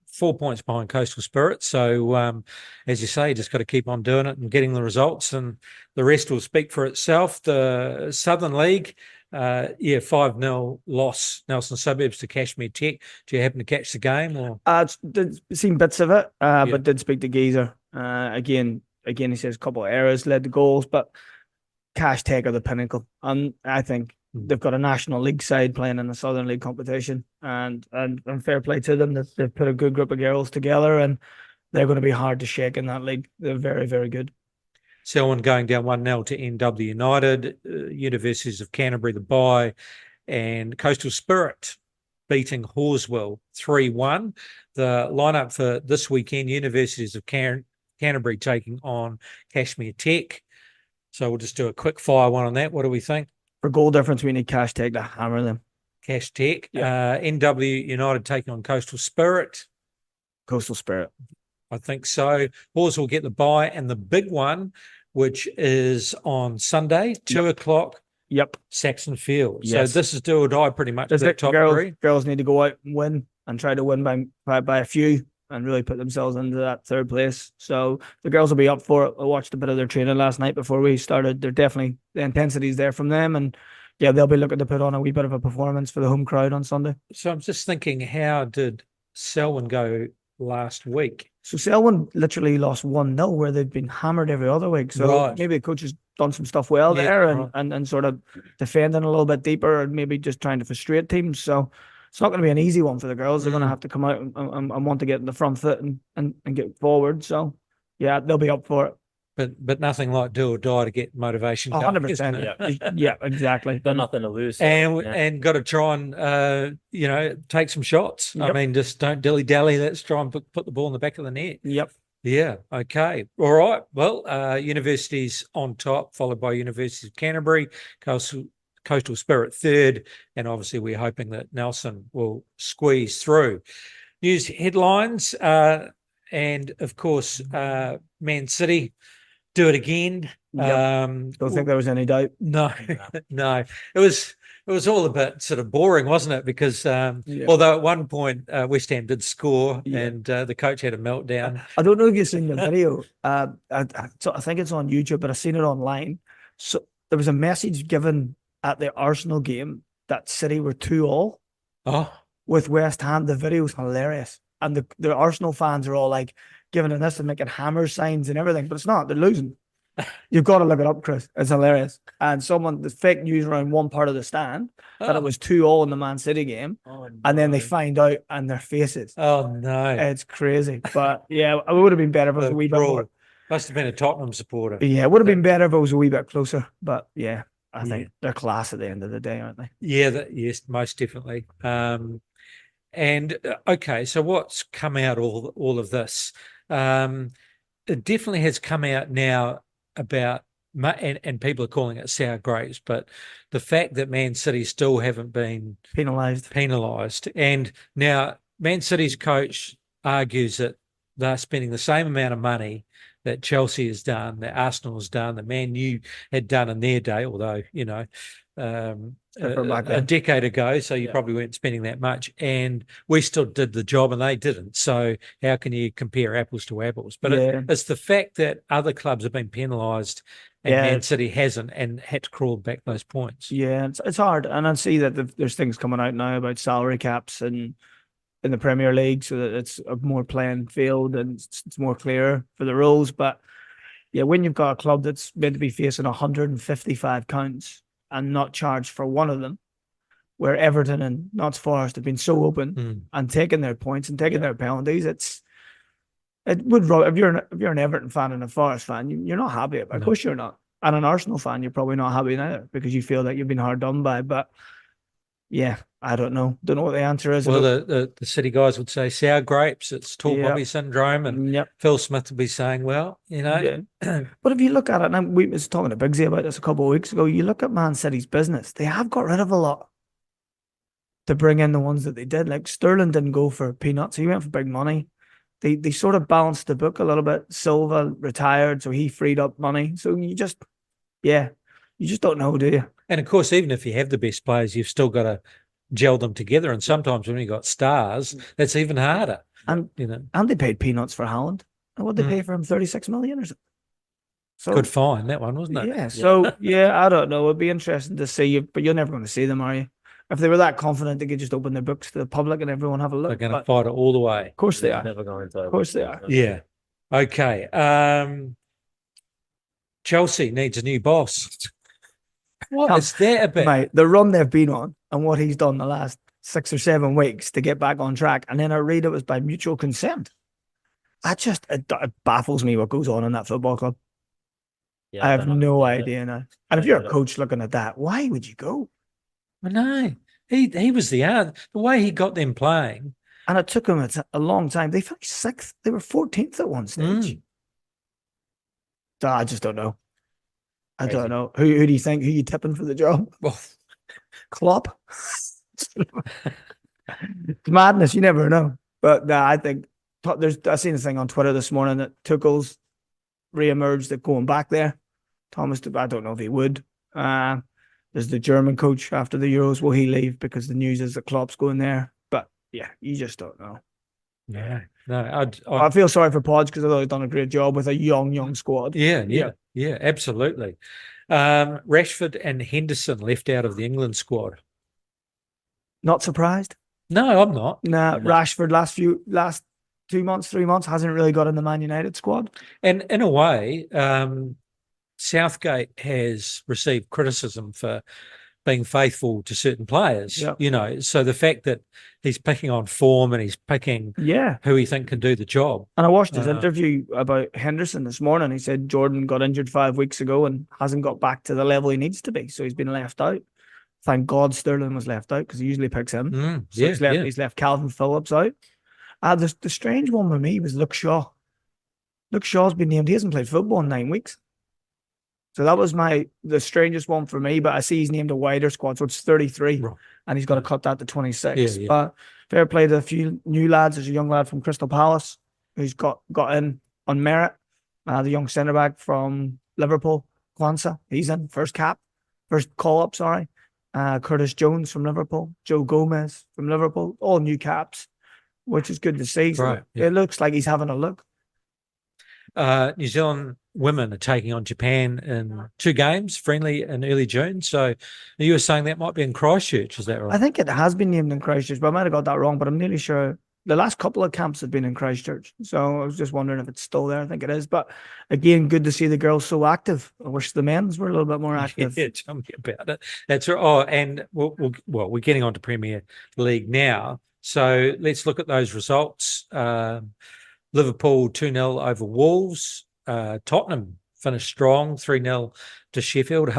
4 points behind Coastal Spirit. So, as you say, you just got to keep on doing it and getting the results, and the rest will speak for itself. The Southern League, 5-0 loss, Nelson Suburbs to Cashmere Tech. Do you happen to catch the game? Or did seen bits of it, but did speak to Geezer. Again, he says a couple of errors led to goals, but Cash Tech are the pinnacle. And I think they've got a National League side playing in the Southern League competition, and fair play to them. They've put a good group of girls together, and they're going to be hard to shake in that league. They're very, very good. Selwyn going down 1-0 to NW United, Universities of Canterbury, the bye, and Coastal Spirit beating Horswell 3-1. The lineup for this weekend, Universities of Canterbury taking on Cashmere Tech. So we'll just do a quick fire one on that. What do we think? For goal difference, we need Cash Tech to hammer them. Cash Tech. NW United taking on Coastal Spirit. Coastal Spirit. I think so. Hawes will get the bye, and the big one, which is on Sunday, 2 o'clock. Yep. Saxon Field. Yes. So this is do or die pretty much. The top three. Girls need to go out and win, and try to win by a few, and really put themselves into that third place. So the girls will be up for it. I watched a bit of their training last night before we started. They're definitely, the intensity's there from them, and they'll be looking to put on a wee bit of a performance for the home crowd on Sunday. So I'm just thinking, how did Selwyn go last week? So Selwyn literally lost 1-0 where they'd been hammered every other week. So maybe the coach has done some stuff well there, and sort of defending a little bit deeper, and maybe just trying to frustrate teams. So it's not going to be an easy one for the girls. They're going to have to come out and want to get in the front foot and get forward. So they'll be up for it. But nothing like do or die to get motivation. 100%. Yeah, exactly. Got nothing to lose. And got to try and, take some shots. Yep. I mean, just don't dilly-dally. Let's try and put the ball in the back of the net. Yep. Yeah, okay. All right. Well, Universities on top, followed by University of Canterbury, Coastal Spirit third, and obviously we're hoping that Nelson will squeeze through. News headlines, and of course, Man City do it again. Don't think there was any doubt. No. It was all a bit sort of boring, wasn't it? Because although at one point West Ham did score, and the coach had a meltdown. I don't know if you've seen the video. I think it's on YouTube, but I've seen it online. So there was a message given at the Arsenal game that City were 2-2 with West Ham. The video's hilarious, and the Arsenal fans are all like giving it this and making hammer signs and everything, but it's not. They're losing. You've got to look it up, Chris. It's hilarious. And the fake news around one part of the stand that it was 2-2 in the Man City game, and then they find out and their faces. Oh no, it's crazy. But it would have been better if it was a wee bit more. Must have been a Tottenham supporter. Yeah, it would have been better if it was a wee bit closer. But I think they're class at the end of the day, aren't they? Yeah, yes, most definitely. And okay, so what's come out all of this? It definitely has come out now about and people are calling it sour grapes, but the fact that Man City still haven't been penalised, and now Man City's coach argues that they're spending the same amount of money that Chelsea has done, that Arsenal has done, that Man U had done in their day, although, a decade ago, so you probably weren't spending that much, and we still did the job and they didn't. So how can you compare apples to apples? But it's the fact that other clubs have been penalised and Man City hasn't, and had to crawl back those points. Yeah, it's hard. And I see that there's things coming out now about salary caps and in the Premier League, so that it's a more playing field and it's more clear for the rules. But yeah, when you've got a club that's meant to be facing 155 counts and not charged for one of them, where Everton and Notts Forest have been so open and taking their points and taking their penalties, it would if you're an Everton fan and a Forest fan, you're not happy about it. Of course you're not. And an Arsenal fan, you're probably not happy either, because you feel that you've been hard done by. But yeah, I don't know. Don't know what the answer is. Well, the City guys would say sour grapes. It's tall poppy syndrome, and Phil Smith would be saying, well, But if you look at it, and we was talking to Bigsy about this a couple of weeks ago, you look at Man City's business, they have got rid of a lot to bring in the ones that they did. Like Sterling didn't go for peanuts. He went for big money. They sort of balanced the book a little bit. Silva retired, so he freed up money. So you just don't know, do you? And of course, even if you have the best players, you've still got to gel them together. And sometimes when you've got stars, that's even harder. And and they paid peanuts for Haaland. And what did they pay for him? 36 million or something. So, good fine, that one, wasn't it? Yeah. So I don't know. It'd be interesting to see, but you're never going to see them, are you? If they were that confident, they could just open their books to the public and everyone have a look. They're going to fight it all the way. Of course they are. Never going to. Of course they are. Yeah. Okay. Chelsea needs a new boss. What is that about? Mate, the run they've been on and what he's done the last 6 or 7 weeks to get back on track. And then I read it was by mutual consent. It baffles me what goes on in that football club. Yeah, I have no idea now. And if you're a coach looking at that, why would you go? I know. He was the way he got them playing. And it took him a long time. They finished 6th. They were 14th at one stage. I just don't know. I don't know. Who do you think? Who you tipping for the job? Well, Klopp. It's madness. You never know. But I think I seen a thing on Twitter this morning that Tuchel's re-emerged at going back there. Thomas, I don't know if he would. There's the German coach after the Euros. Will he leave because the news is that Klopp's going there? But yeah, you just don't know. Yeah, no, I feel sorry for Podge because I thought he'd done a great job with a young squad. Yeah, absolutely. Rashford and Henderson left out of the England squad. Not surprised? No, I'm not. Nah, Rashford last 2 months, 3 months hasn't really got in the Man United squad. And in a way, Southgate has received criticism for being faithful to certain players, so the fact that he's picking on form and he's picking who he think can do the job. And I watched his interview about Henderson this morning. He said Jordan got injured 5 weeks ago and hasn't got back to the level he needs to be. So he's been left out. Thank God Sterling was left out because he usually picks him. He's left Calvin Phillips out. The strange one with me was Luke Shaw. Luke Shaw's been named. He hasn't played football in 9 weeks. So that was the strangest one for me, but I see he's named a wider squad, so it's 33, and he's got to cut that to 26. But fair play to a few new lads. There's a young lad from Crystal Palace who's got in on merit. The young centre-back from Liverpool, Kwanzaa, he's in, first call-up, sorry. Curtis Jones from Liverpool, Joe Gomez from Liverpool, all new caps, which is good to see. So it looks like he's having a look. New Zealand women are taking on Japan in 2 games, friendly in early June. So you were saying that might be in Christchurch, is that right? I think it has been named in Christchurch, but I might have got that wrong, but I'm nearly sure the last couple of camps have been in Christchurch. So I was just wondering if it's still there. I think it is. But again, good to see the girls so active. I wish the men's were a little bit more active. Yeah, tell me about it. That's right. Oh, and we're getting on to Premier League now. So let's look at those results. Liverpool 2-0 over Wolves. Tottenham finished strong, 3-0 to Sheffield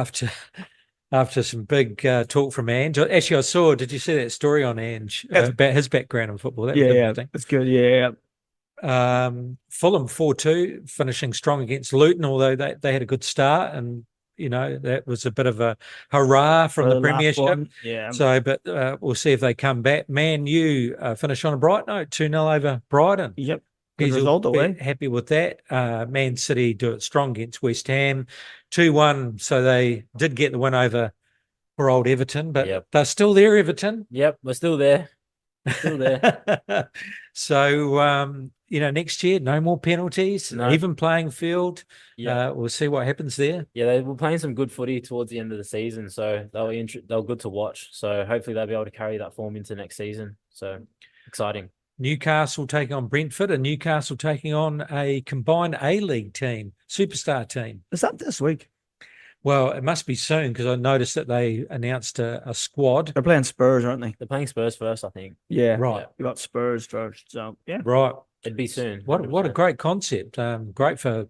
after some big talk from Ange. Actually, did you see that story on Ange about his background in football? That's good. Yeah. Fulham 4-2, finishing strong against Luton, although they had a good start, and that was a bit of a hurrah from the Premiership. Yeah. So, but we'll see if they come back. Man U finish on a bright note, 2-0 over Brighton. Yep. Good result away. Happy with that. Man City do it strong against West Ham, 2-1. So they did get the win over poor old Everton, but they're still there, Everton. Yep, we're still there. Still there. So, next year, no more penalties, even playing field. Yeah. We'll see what happens there. Yeah, they were playing some good footy towards the end of the season, so they were good to watch. So hopefully they'll be able to carry that form into next season. So exciting. Newcastle taking on Brentford, and Newcastle taking on a combined A-League team, superstar team. Is that this week? Well, it must be soon because I noticed that they announced a squad. They're playing Spurs, aren't they? They're playing Spurs first, I think. Yeah. Right. Yeah. You got Spurs first, so yeah. Right. It'd be soon. What a great concept. Great for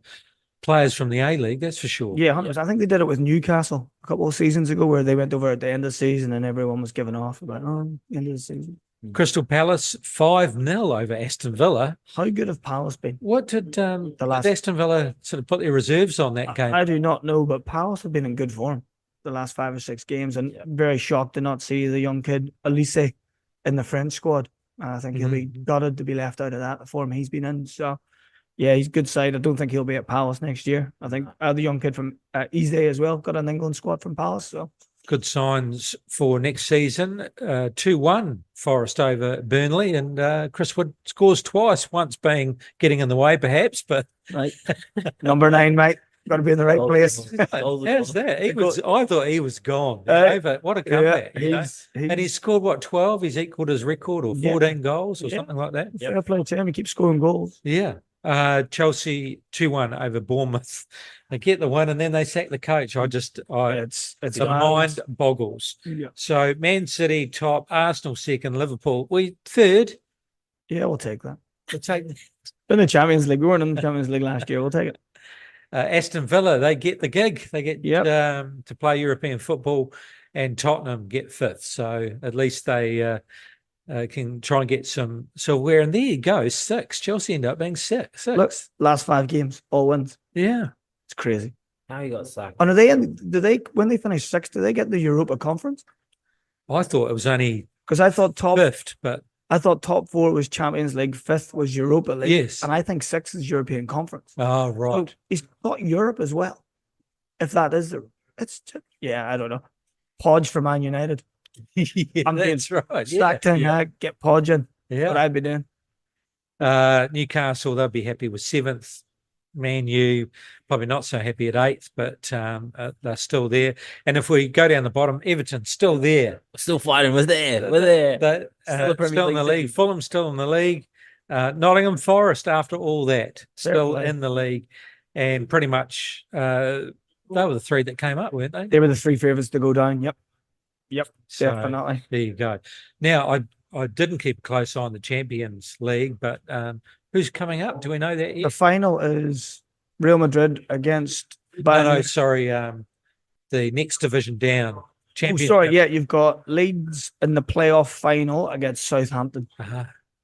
players from the A-League, that's for sure. Yeah, 100%. I think they did it with Newcastle a couple of seasons ago where they went over at the end of the season and everyone was giving off about, the end of the season. Crystal Palace 5-0 over Aston Villa. How good have Palace been? What did Aston Villa sort of put their reserves on that game? I do not know, but Palace have been in good form the last 5 or 6 games, and very shocked to not see the young kid Elise in the French squad. I think he'll be gutted to be left out of that, the form he's been in. So, yeah, he's a good side. I don't think he'll be at Palace next year. I think the young kid from Ise as well got an England squad from Palace. So good signs for next season. 2-1 Forest over Burnley, and Chris Wood scores twice, once being getting in the way perhaps, but right. Number 9, mate. Got to be in the right place. How's that? I thought he was gone. What a comeback. And he's scored, 12? He's equaled his record, or 14 goals or something like that. Fair play to him. He keeps scoring goals. Yeah. Chelsea 2-1 over Bournemouth. They get the win and then they sack the coach. It's the mind boggles. Yeah. So Man City top, Arsenal second, Liverpool we third. Yeah, we'll take that. We'll take in the Champions League. We weren't in the Champions League last year. We'll take it. Aston Villa, they get the gig. They get to play European football, and Tottenham get 5th. So at least they can try and get some silverware. And there you go, 6. Chelsea end up being 6. Look, last 5 games, all wins. Yeah. It's crazy. How he got sacked. And when they finish 6th, do they get the Europa Conference? I thought it was only because I thought top 5th, but I thought top 4 was Champions League, 5th was Europa League. Yes. And I think 6th is European Conference. Oh, right. So he's got Europe as well. If that is I don't know. Podge for Man United. That's right. Stack get Podge in. Yeah. What I'd be doing. Newcastle, they'll be happy with 7th. Man U, probably not so happy at 8th, but they're still there. And if we go down the bottom, Everton's still there. We're still fighting. We're there. Still in the league. Fulham's still in the league. Nottingham Forest, after all that, still in the league. And pretty much they were the 3 that came up, weren't they? They were the 3 favourites to go down. Yep. So, definitely. There you go. Now, I didn't keep a close eye on the Champions League, but who's coming up? Do we know that yet? The final is Real Madrid against Bayern. No, sorry. The next division down. You've got Leeds in the playoff final against Southampton.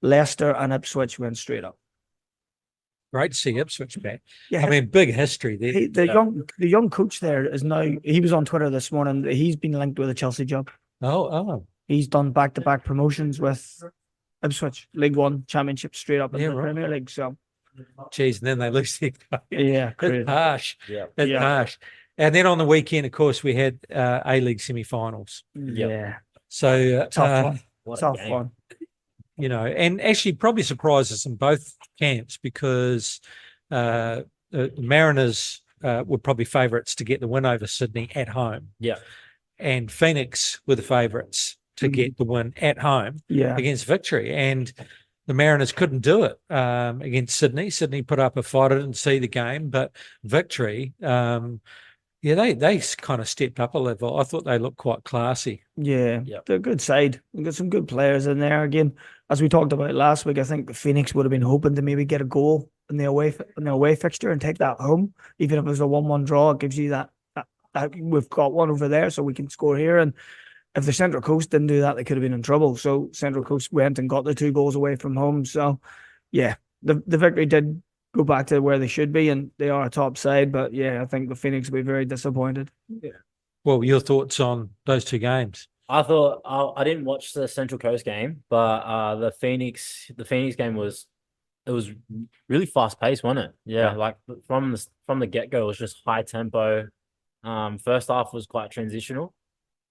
Leicester and Ipswich went straight up. Great to see Ipswich back. Yeah, I mean, big history there. The young coach there is now. He was on Twitter this morning. He's been linked with a Chelsea job. Oh. He's done back-to-back promotions with Ipswich, League One, Championship, straight up in the Premier League. So, geez, and then they lose their game. Yeah, it's harsh. Yeah, harsh. And then on the weekend, of course, we had A-League semi-finals. Yeah. So tough one. And actually probably surprises in both camps because the Mariners were probably favourites to get the win over Sydney at home. Yeah. And Phoenix were the favourites to get the win at home against Victory. And the Mariners couldn't do it against Sydney. Sydney put up a fight. I didn't see the game, but Victory, they kind of stepped up a level. I thought they looked quite classy. Yeah, they're a good side. We've got some good players in there. Again, as we talked about last week, I think the Phoenix would have been hoping to maybe get a goal in the away fixture and take that home. Even if it was a 1-1 draw, it gives you that we've got one over there, so we can score here. And if the Central Coast didn't do that, they could have been in trouble. So Central Coast went and got the 2 goals away from home. So, yeah, the victory did go back to where they should be, and they are a top side. But yeah, I think the Phoenix will be very disappointed. Well, your thoughts on those two games? I thought I didn't watch the Central Coast game, but the Phoenix game was really fast paced, wasn't it? Yeah, like from the get go, it was just high tempo. First half was quite transitional.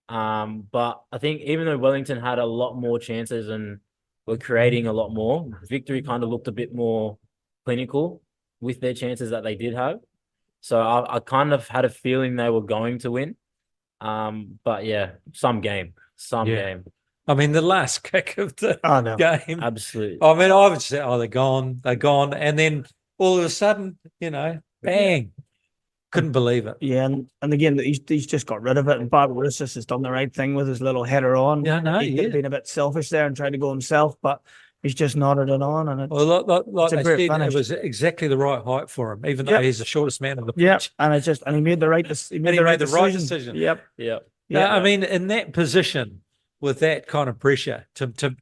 But I think even though Wellington had a lot more chances and were creating a lot more, Victory kind of looked a bit more clinical with their chances that they did have. So I kind of had a feeling they were going to win. But yeah, some game. I mean, the last kick of the game. Absolutely. I mean, I would say, they're gone. And then all of a sudden, bang. Couldn't believe it. Yeah, and again, he's just got rid of it. And Barbarouses has done the right thing with his little header on. Yeah, no, He's been a bit selfish there and tried to go himself, but he's just nodded it on. And like it's a they great said, finish. it was exactly the right height for him, even though he's the shortest man on the pitch. Yeah, and he made the right decision. Yep. Yeah. I mean, in that position, with that kind of pressure, to have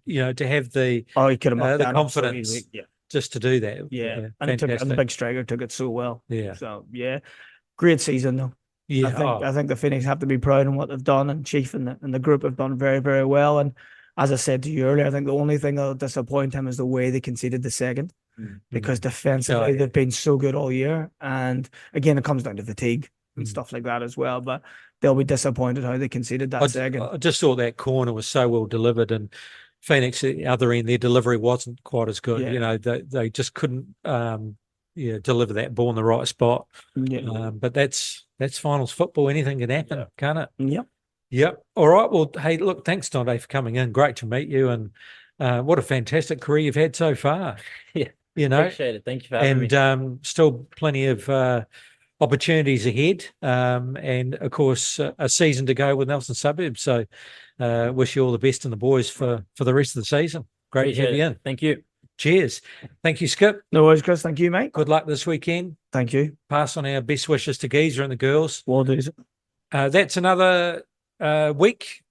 the he could have the confidence just to do that. Yeah, and the big striker took it so well. Yeah. So yeah. Great season though. Yeah, I think the Phoenix have to be proud in what they've done, and Chief and the group have done very, very well. And as I said to you earlier, I think the only thing that'll disappoint him is the way they conceded the second, because defensively they've been so good all year. And again, it comes down to fatigue and stuff like that as well. But they'll be disappointed how they conceded that second. I just thought that corner was so well delivered, and Phoenix at the other end, their delivery wasn't quite as good. Yeah. They just couldn't deliver that ball in the right spot. Yeah. But that's finals football. Anything can happen, can't it? Yep. All right. Well, hey, look, thanks, Dauntae, for coming in. Great to meet you, and what a fantastic career you've had so far. Yeah, appreciate it. Thank you for having me. And still plenty of opportunities ahead, and of course a season to go with Nelson Suburbs. So wish you all the best and the boys for the rest of the season. Great to have you in. Thank you. Cheers. Thank you, Skip. No worries, Chris. Thank you, mate. Good luck this weekend. Thank you. Pass on our best wishes to Geezer and the girls. Will do. That's another week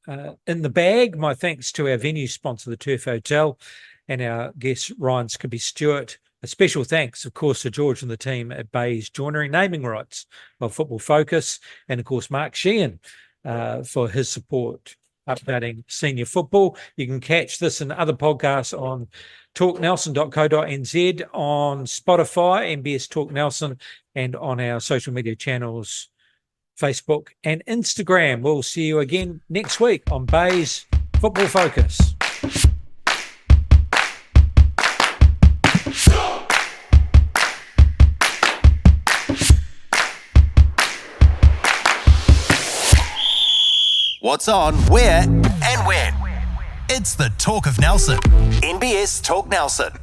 in the bag. My thanks to our venue sponsor, the Turf Hotel, and our guest, Ryan Skippy Stewart. A special thanks, of course, to George and the team at Bays Joinery, naming rights of Football Focus, and, of course, Mark Sheehan for his support updating senior football. You can catch this and other podcasts on talknelson.co.nz, on Spotify, MBS Talk Nelson, and on our social media channels, Facebook and Instagram. We'll see you again next week on Bays Football Focus. What's on, where, and when. It's the Talk of Nelson. NBS Talk Nelson.